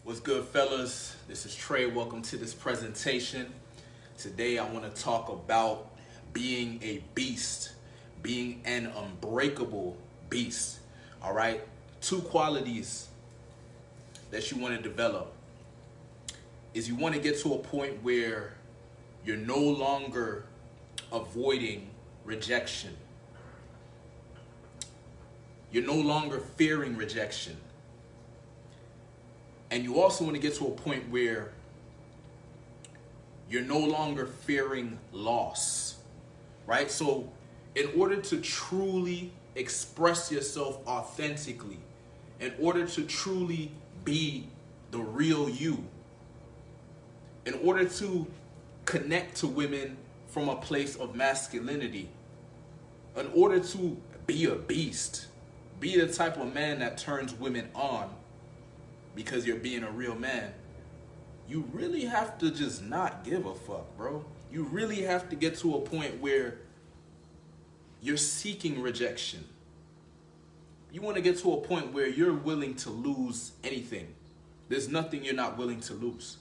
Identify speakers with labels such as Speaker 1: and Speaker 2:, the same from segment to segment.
Speaker 1: What's good, fellas? This is Trey. Welcome to this presentation. Today, I want to talk about being a beast, being an unbreakable beast. All right, two qualities that you want to develop is you want to get to a point where you're no longer avoiding rejection. You're no longer fearing rejection. And you also want to get to a point where you're no longer fearing loss, right? So in order to truly express yourself authentically, in order to truly be the real you, in order to connect to women from a place of masculinity, in order to be a beast, be the type of man that turns women on because you're being a real man, you really have to just not give a fuck, bro. You really have to get to a point where you're seeking rejection. You want to get to a point where you're willing to lose anything. There's nothing you're not willing to lose.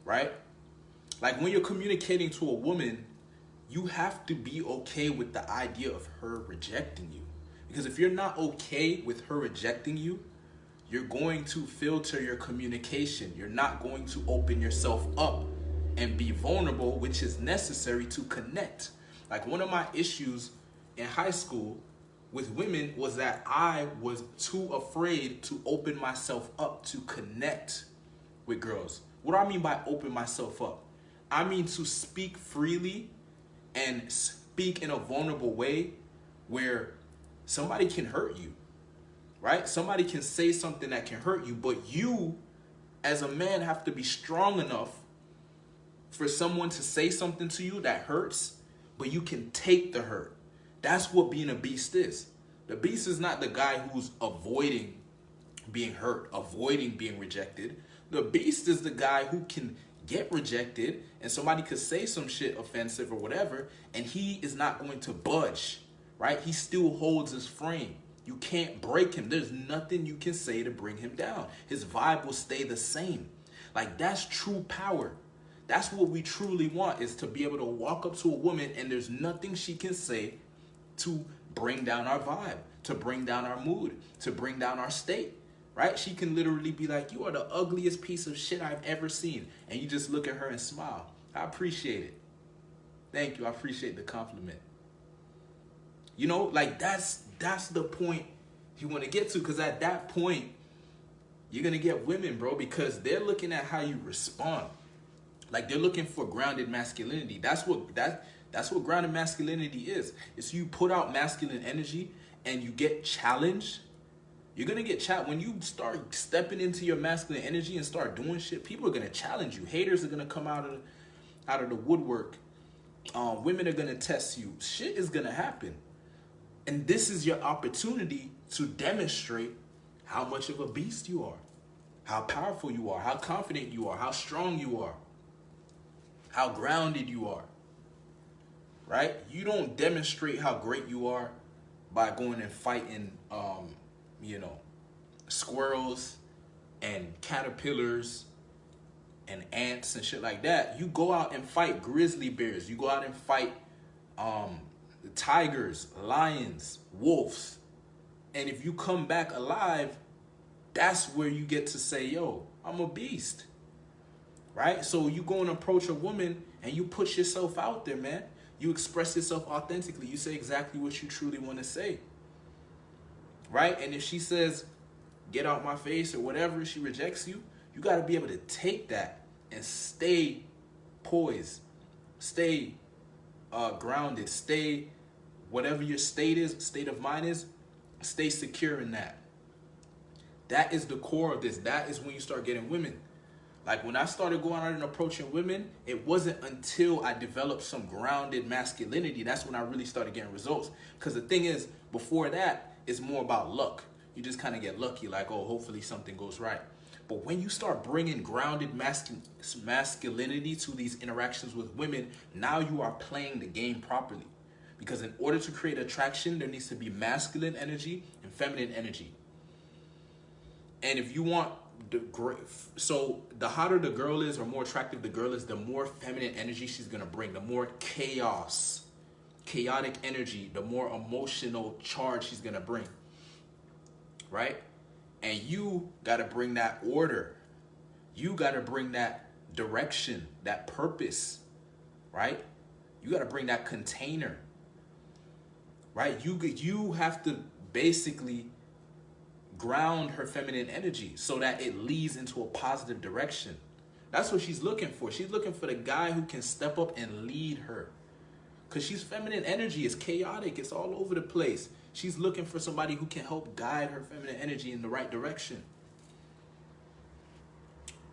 Speaker 1: Right? Like when you're communicating to a woman, you have to be okay with the idea of her rejecting you. Because if you're not okay with her rejecting you, you're going to filter your communication. You're not going to open yourself up and be vulnerable, which is necessary to connect. Like one of my issues in high school with women was that I was too afraid to open myself up to connect with girls. What do I mean by open myself up? I mean to speak freely and speak in a vulnerable way where somebody can hurt you, right? Somebody can say something that can hurt you, but you as a man have to be strong enough for someone to say something to you that hurts, but you can take the hurt. That's what being a beast is. The beast is not the guy who's avoiding being hurt, avoiding being rejected. The beast is the guy who can get rejected and somebody could say some shit offensive or whatever, and he is not going to budge, right? He still holds his frame. You can't break him. There's nothing you can say to bring him down. His vibe will stay the same. Like, that's true power. That's what we truly want, is to be able to walk up to a woman and there's nothing she can say to bring down our vibe, to bring down our mood, to bring down our state, right? She can literally be like, you are the ugliest piece of shit I've ever seen. And you just look at her and smile. I appreciate it. Thank you. I appreciate the compliment. You know, like that's the point you want to get to, because at that point, you're going to get women, bro, because they're looking at how you respond. Like they're looking for grounded masculinity. That's what grounded masculinity is. It's you put out masculine energy and you get challenged. You're going to get challenged. When you start stepping into your masculine energy and start doing shit, people are going to challenge you. Haters are going to come out of the woodwork. Women are going to test you. Shit is going to happen. And this is your opportunity to demonstrate how much of a beast you are, how powerful you are, how confident you are, how strong you are, how grounded you are, right? You don't demonstrate how great you are by going and fighting, squirrels and caterpillars and ants and shit like that. You go out and fight grizzly bears. You go out and fight tigers, lions, wolves. And if you come back alive, that's where you get to say, yo, I'm a beast, right? So you go and approach a woman and you put yourself out there, man. You express yourself authentically. You say exactly what you truly want to say, right? And if she says, get out my face or whatever, she rejects you, you got to be able to take that and stay poised, stay grounded, stay whatever your state of mind is, stay secure in that. That is the core of this. That is when you start getting women. Like when I started going out and approaching women, it wasn't until I developed some grounded masculinity, that's when I really started getting results. Because the thing is, before that, it's more about luck. You just kind of get lucky, like, oh, hopefully something goes right. But when you start bringing grounded masculinity to these interactions with women, now you are playing the game properly. Because in order to create attraction, there needs to be masculine energy and feminine energy. And if you want the great, so the hotter the girl is or more attractive the girl is, the more feminine energy she's gonna bring, the more chaotic energy, the more emotional charge she's gonna bring, right? And you gotta bring that order. You gotta bring that direction, that purpose, right? You gotta bring that container, right? You have to basically ground her feminine energy so that it leads into a positive direction. That's what she's looking for. She's looking for the guy who can step up and lead her. Because she's feminine energy. It's chaotic. It's all over the place. She's looking for somebody who can help guide her feminine energy in the right direction.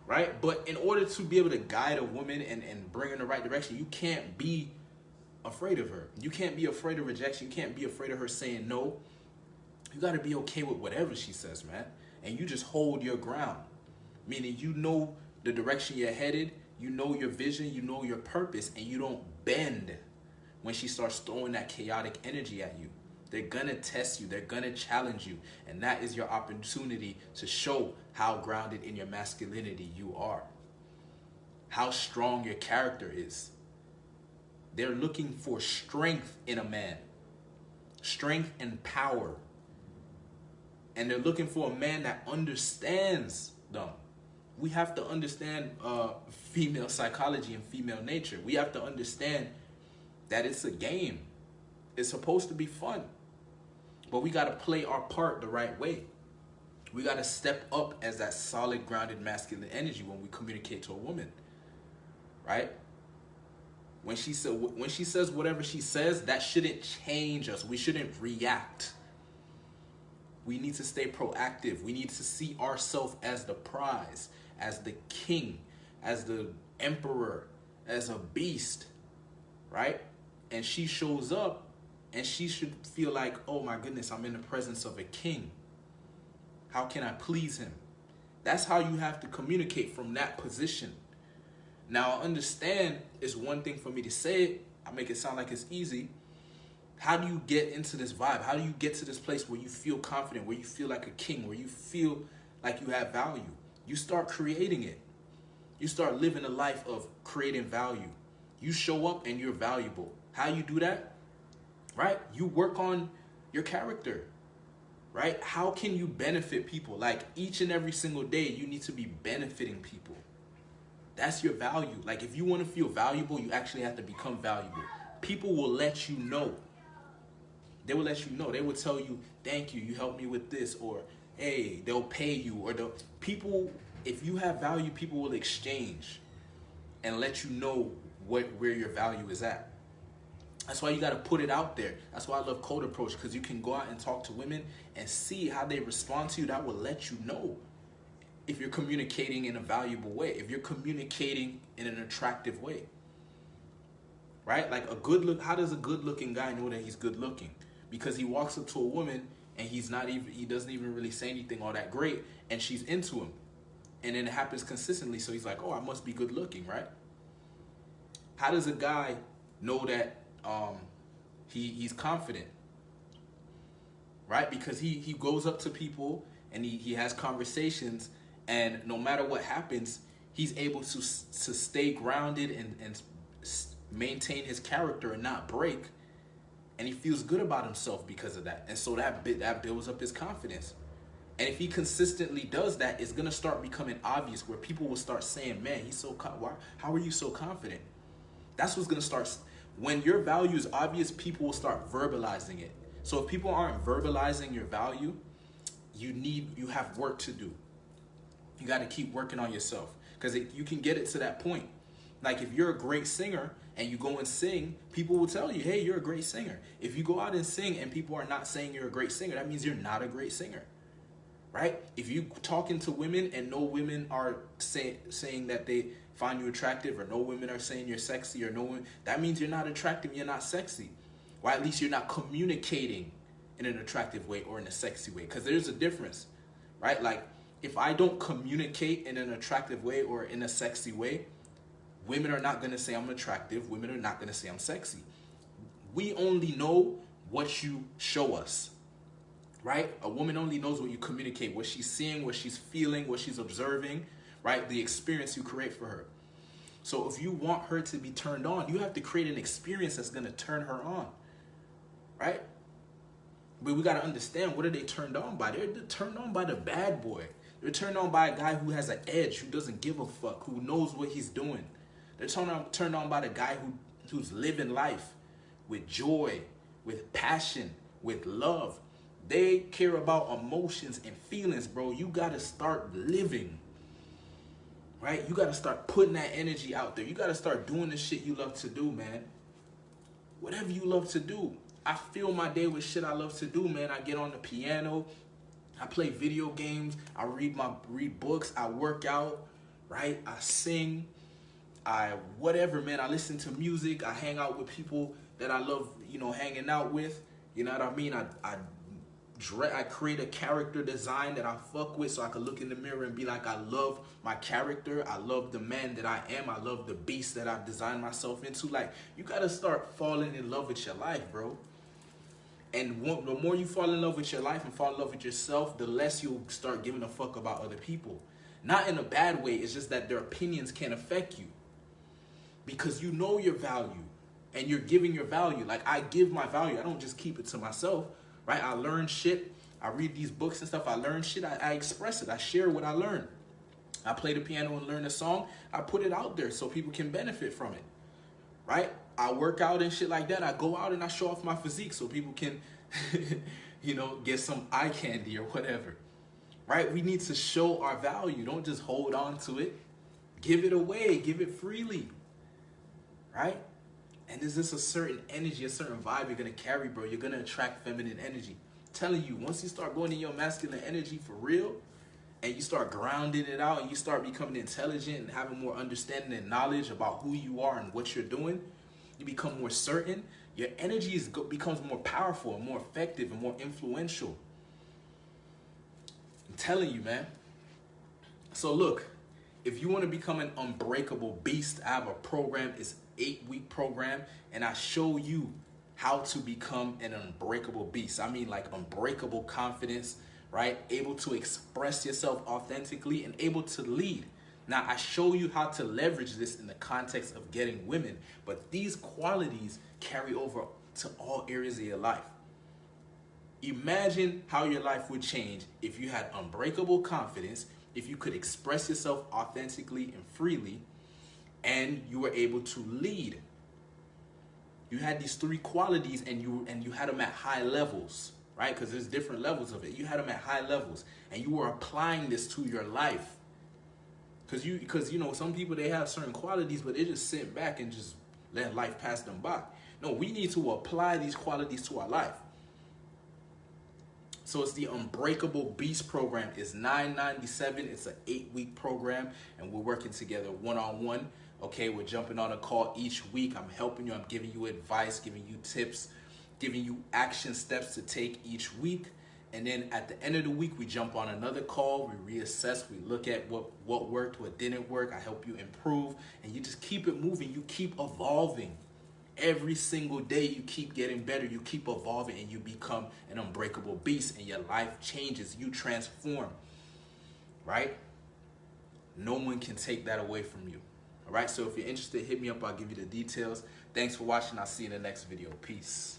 Speaker 1: Right? But in order to be able to guide a woman and bring her in the right direction, you can't be afraid of her. You can't be afraid of rejection. You can't be afraid of her saying no. You got to be okay with whatever she says, man. And you just hold your ground. Meaning you know the direction you're headed. You know your vision. You know your purpose. And you don't bend when she starts throwing that chaotic energy at you. They're going to test you. They're going to challenge you. And that is your opportunity to show how grounded in your masculinity you are. How strong your character is. They're looking for strength in a man. Strength and power. And they're looking for a man that understands them. We have to understand female psychology and female nature. We have to understand that it's a game. It's supposed to be fun. But we got to play our part the right way. We got to step up as that solid, grounded, masculine energy when we communicate to a woman. Right? When she says whatever she says, that shouldn't change us. We shouldn't react. We need to stay proactive. We need to see ourselves as the prize, as the king, as the emperor, as a beast, right? And she shows up and she should feel like, oh my goodness, I'm in the presence of a king. How can I please him? That's how you have to communicate from that position. Now, I understand it's one thing for me to say it. I make it sound like it's easy. How do you get into this vibe? How do you get to this place where you feel confident, where you feel like a king, where you feel like you have value? You start creating it. You start living a life of creating value. You show up and you're valuable. How you do that? Right? You work on your character. Right? How can you benefit people? Like each and every single day, you need to be benefiting people. That's your value. Like if you want to feel valuable, you actually have to become valuable. People will let you know. They will let you know. They will tell you, thank you, you helped me with this, or hey, they'll pay you, or people, if you have value, people will exchange and let you know where your value is at. That's why you got to put it out there. That's why I love Code Approach, because you can go out and talk to women and see how they respond to you. That will let you know if you're communicating in a valuable way, if you're communicating in an attractive way. Right? Like how does a good looking guy know that he's good looking? Because he walks up to a woman and he doesn't even really say anything all that great, and she's into him. And then it happens consistently, so he's like, oh, I must be good looking, right? How does a guy know that he's confident? Right? Because he goes up to people and he has conversations, and no matter what happens, he's able to stay grounded and maintain his character and not break. And he feels good about himself because of that. And so that builds up his confidence. And if he consistently does that, it's going to start becoming obvious where people will start saying, man, how are you so confident? That's what's going to start. When your value is obvious, people will start verbalizing it. So if people aren't verbalizing your value, you have work to do. You got to keep working on yourself, because you can get it to that point. Like if you're a great singer and you go and sing, people will tell you, hey, you're a great singer. If you go out and sing and people are not saying you're a great singer, that means you're not a great singer, right? If you talking to women and no women are saying that they find you attractive, or no women are saying you're sexy, or no one, that means you're not attractive, you're not sexy. Or at least you're not communicating in an attractive way or in a sexy way, because there's a difference, right? Like if I don't communicate in an attractive way or in a sexy way, women are not going to say I'm attractive. Women are not going to say I'm sexy. We only know what you show us. right? A woman only knows what you communicate, what she's seeing, what she's feeling, what she's observing, right? The experience you create for her. So if you want her to be turned on, you have to create an experience that's going to turn her on, right? But we got to understand, what are they turned on by? They're turned on by the bad boy. They're turned on by a guy who has an edge, who doesn't give a fuck, who knows what he's doing. They're turned on by the guy who's living life with joy, with passion, with love. They care about emotions and feelings, bro. You got to start living, right? You got to start putting that energy out there. You got to start doing the shit you love to do, man. Whatever you love to do. I fill my day with shit I love to do, man. I get on the piano. I play video games. I read books. I work out, right? I sing. Whatever, man. I listen to music. I hang out with people that I love, hanging out with. You know what I mean? I create a character design that I fuck with, so I can look in the mirror and be like, I love my character. I love the man that I am. I love the beast that I've designed myself into. Like, you got to start falling in love with your life, bro. And the more you fall in love with your life and fall in love with yourself, the less you'll start giving a fuck about other people. Not in a bad way. It's just that their opinions can affect you. Because you know your value. And you're giving your value. Like, I give my value. I don't just keep it to myself. Right? I learn shit. I read these books and stuff. I learn shit. I express it. I share what I learn. I play the piano and learn a song. I put it out there so people can benefit from it. Right? I work out and shit like that. I go out and I show off my physique so people can, get some eye candy or whatever. Right? We need to show our value. Don't just hold on to it. Give it away. Give it freely. Right? And there's just a certain energy, a certain vibe you're going to carry, bro. You're going to attract feminine energy. I'm telling you, once you start going in your masculine energy for real, and you start grounding it out, and you start becoming intelligent and having more understanding and knowledge about who you are and what you're doing, you become more certain. Your energy becomes more powerful and more effective and more influential. I'm telling you, man. So look, if you want to become an unbreakable beast, I have a program. It's an 8-week program, and I show you how to become an unbreakable beast. I mean, like, unbreakable confidence, right? Able to express yourself authentically and able to lead. Now, I show you how to leverage this in the context of getting women, but these qualities carry over to all areas of your life. Imagine how your life would change if you had unbreakable confidence, if you could express yourself authentically and freely, and you were able to lead. You had these 3 qualities, and you had them at high levels, right? Because there's different levels of it. You had them at high levels, and you were applying this to your life. Because some people, they have certain qualities, but they just sit back and just let life pass them by. No, we need to apply these qualities to our life. So it's the Unbreakable Beast program. It's $9.97. It's an 8-week program, and we're working together one-on-one. Okay, we're jumping on a call each week. I'm helping you. I'm giving you advice, giving you tips, giving you action steps to take each week. And then at the end of the week, we jump on another call. We reassess. We look at what worked, what didn't work. I help you improve, and you just keep it moving. You keep evolving. Every single day, you keep getting better. You keep evolving, and you become an unbreakable beast, and your life changes. You transform, right? No one can take that away from you. All right, so if you're interested, hit me up. I'll give you the details. Thanks for watching. I'll see you in the next video. Peace.